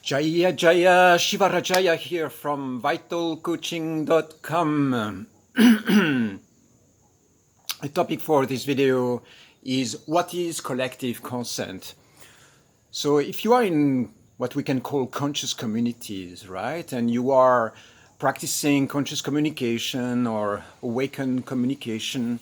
Jaya Jaya Shivarajaya here from vitalcoaching.com. The topic for this video is what is collective consent. So if you are in what we can call conscious communities, right, and you are practicing conscious communication or awakened communication,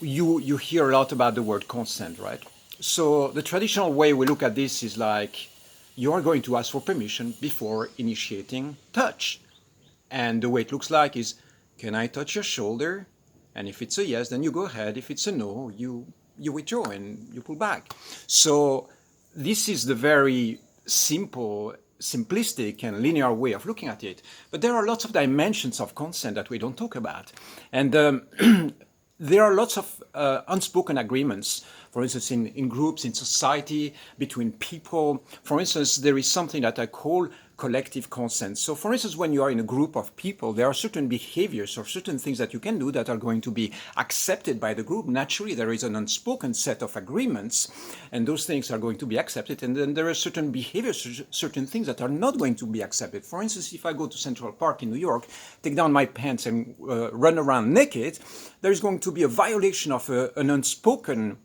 you hear a lot about the word consent, right? So the traditional way we look at this is like you are going to ask for permission before initiating touch. And the way it looks like is, can I touch your shoulder? And if it's a yes, then you go ahead. If it's a no, you withdraw and you pull back. So this is the very simple, simplistic and linear way of looking at it. But there are lots of dimensions of consent that we don't talk about. And there are lots of unspoken agreements, for instance, in groups, in society, between people. For instance, there is something that I call collective consent. So for instance, when you are in a group of people, there are certain behaviors or certain things that you can do that are going to be accepted by the group. Naturally, there is an unspoken set of agreements, and those things are going to be accepted. And then there are certain behaviors, certain things that are not going to be accepted. For instance, if I go to Central Park in New York, take down my pants and run around naked, there is going to be a violation of an unspoken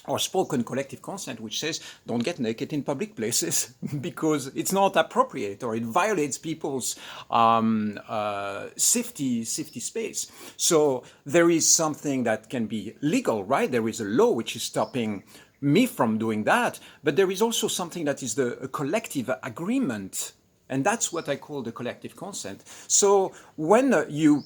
or spoken collective consent, which says don't get naked in public places because it's not appropriate or it violates people's safety space. So there is something that can be legal, right? There is a law which is stopping me from doing that, but there is also something that is a collective agreement, and that's what I call the collective consent. So when you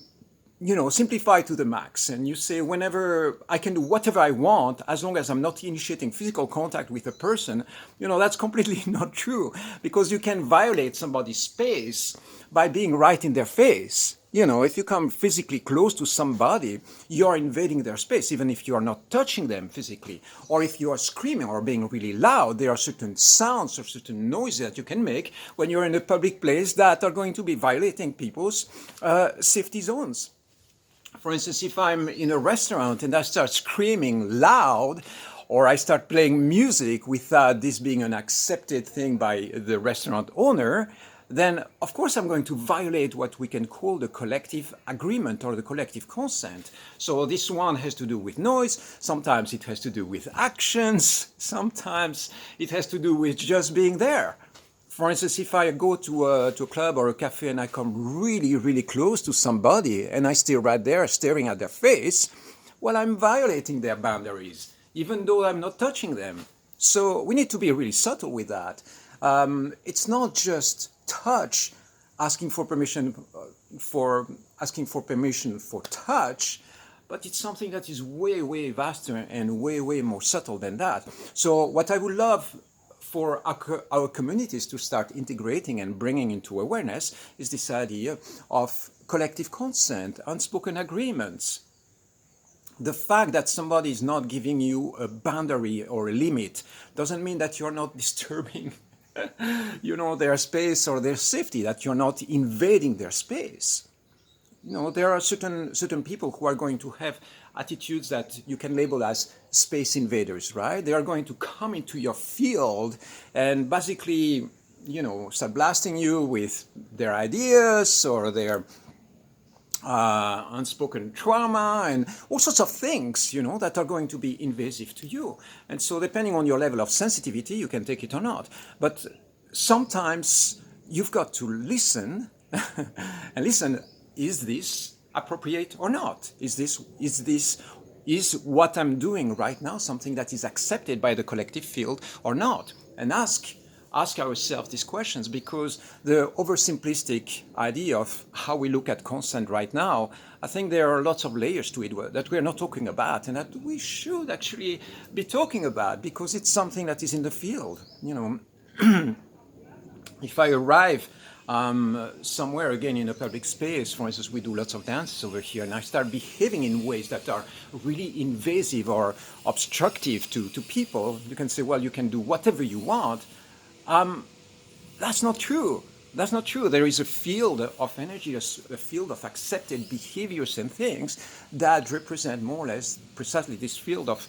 simplify to the max and you say, whenever I can do whatever I want, as long as I'm not initiating physical contact with a person, that's completely not true, because you can violate somebody's space by being right in their face. If you come physically close to somebody, you're invading their space, even if you are not touching them physically. Or if you are screaming or being really loud, there are certain sounds or certain noises that you can make when you're in a public place that are going to be violating people's safety zones. For instance, if I'm in a restaurant and I start screaming loud, or I start playing music without this being an accepted thing by the restaurant owner, then of course I'm going to violate what we can call the collective agreement or the collective consent. So this one has to do with noise, sometimes it has to do with actions, sometimes it has to do with just being there. For instance, if I go to a club or a cafe and I come really, really close to somebody and I stay right there staring at their face, well, I'm violating their boundaries, even though I'm not touching them. So we need to be really subtle with that. It's not just touch, asking for permission for touch, but it's something that is way, way vaster and way, way more subtle than that. So what I would love for our communities to start integrating and bringing into awareness is this idea of collective consent, unspoken agreements. The fact that somebody is not giving you a boundary or a limit doesn't mean that you're not disturbing their space or their safety, that you're not invading their space. There are certain people who are going to have attitudes that you can label as space invaders, right? They are going to come into your field and basically, start blasting you with their ideas or their unspoken trauma and all sorts of things, that are going to be invasive to you. And so depending on your level of sensitivity, you can take it or not. But sometimes you've got to listen and listen. Is this appropriate or not? Is what I'm doing right now something that is accepted by the collective field or not? And ask ourselves these questions, because the oversimplistic idea of how we look at consent right now, I think there are lots of layers to it that we're not talking about and that we should actually be talking about, because it's something that is in the field. If I arrive somewhere again in a public space, for instance, we do lots of dances over here, and I start behaving in ways that are really invasive or obstructive to people, you can say, well, you can do whatever you want. That's not true. That's not true. There is a field of energy, a field of accepted behaviors and things that represent more or less precisely this field of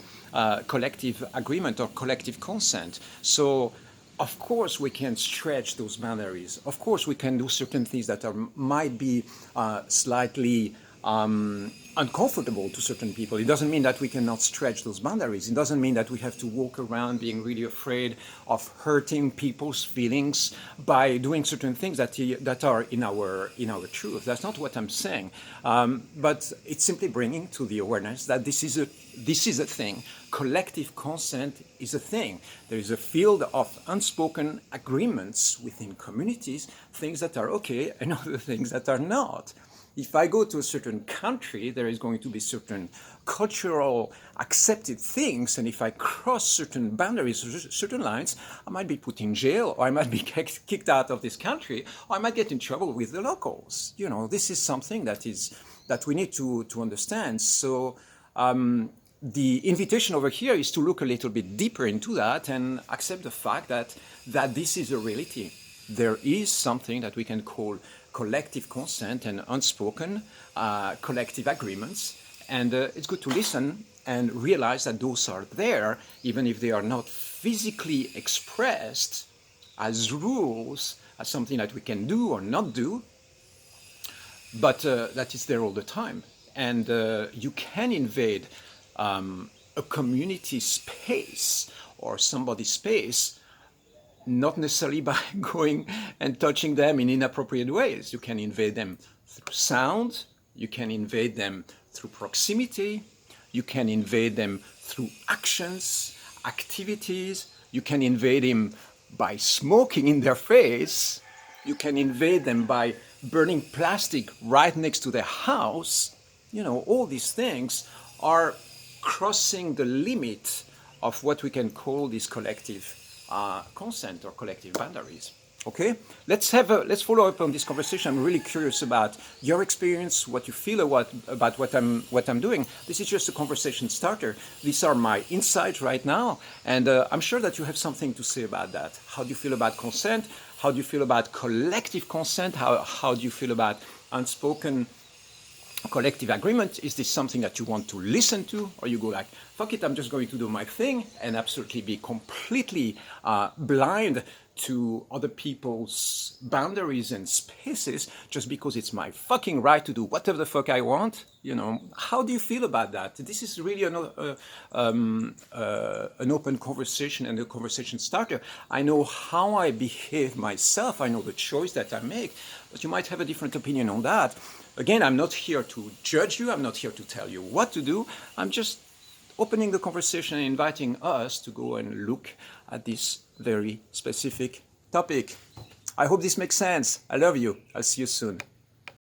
collective agreement or collective consent. So of course we can stretch those boundaries. Of course we can do certain things that might be slightly uncomfortable to certain people. It doesn't mean that we cannot stretch those boundaries. It doesn't mean that we have to walk around being really afraid of hurting people's feelings by doing certain things that are in our truth. That's not what I'm saying. But it's simply bringing to the awareness that this is a thing. Collective consent is a thing. There is a field of unspoken agreements within communities, things that are okay and other things that are not. If I go to a certain country, there is going to be certain cultural accepted things, and if I cross certain boundaries, certain lines, I might be put in jail, or I might be kicked out of this country, or I might get in trouble with the locals. You know, this is something that we need to understand. So the invitation over here is to look a little bit deeper into that and accept the fact that this is a reality. There is something that we can call collective consent and unspoken collective agreements. And it's good to listen and realize that those are there, even if they are not physically expressed as rules, as something that we can do or not do, but that is there all the time. And you can invade a community space or somebody's space, not necessarily by going and touching them in inappropriate ways. You can invade them through sound, you can invade them through proximity, you can invade them through actions, activities, you can invade them by smoking in their face, you can invade them by burning plastic right next to their house. You know, all these things are crossing the limit of what we can call this collective consent or collective boundaries. Okay, let's follow up on this conversation. I'm really curious about your experience, what you feel about what I'm doing. This is just a conversation starter. These are my insights right now, and I'm sure that you have something to say about that. How do you feel about consent? How do you feel about collective consent? How do you feel about unspoken collective agreement? Is this something that you want to listen to, or you go like, fuck it, I'm just going to do my thing and absolutely be completely blind to other people's boundaries and spaces just because it's my fucking right to do whatever the fuck I want? You know, how do you feel about that? This is really an open conversation and a conversation starter. I know how I behave myself. I know the choice that I make, but you might have a different opinion on that. Again, I'm not here to judge you. I'm not here to tell you what to do. I'm just opening the conversation and inviting us to go and look at this very specific topic. I hope this makes sense. I love you. I'll see you soon.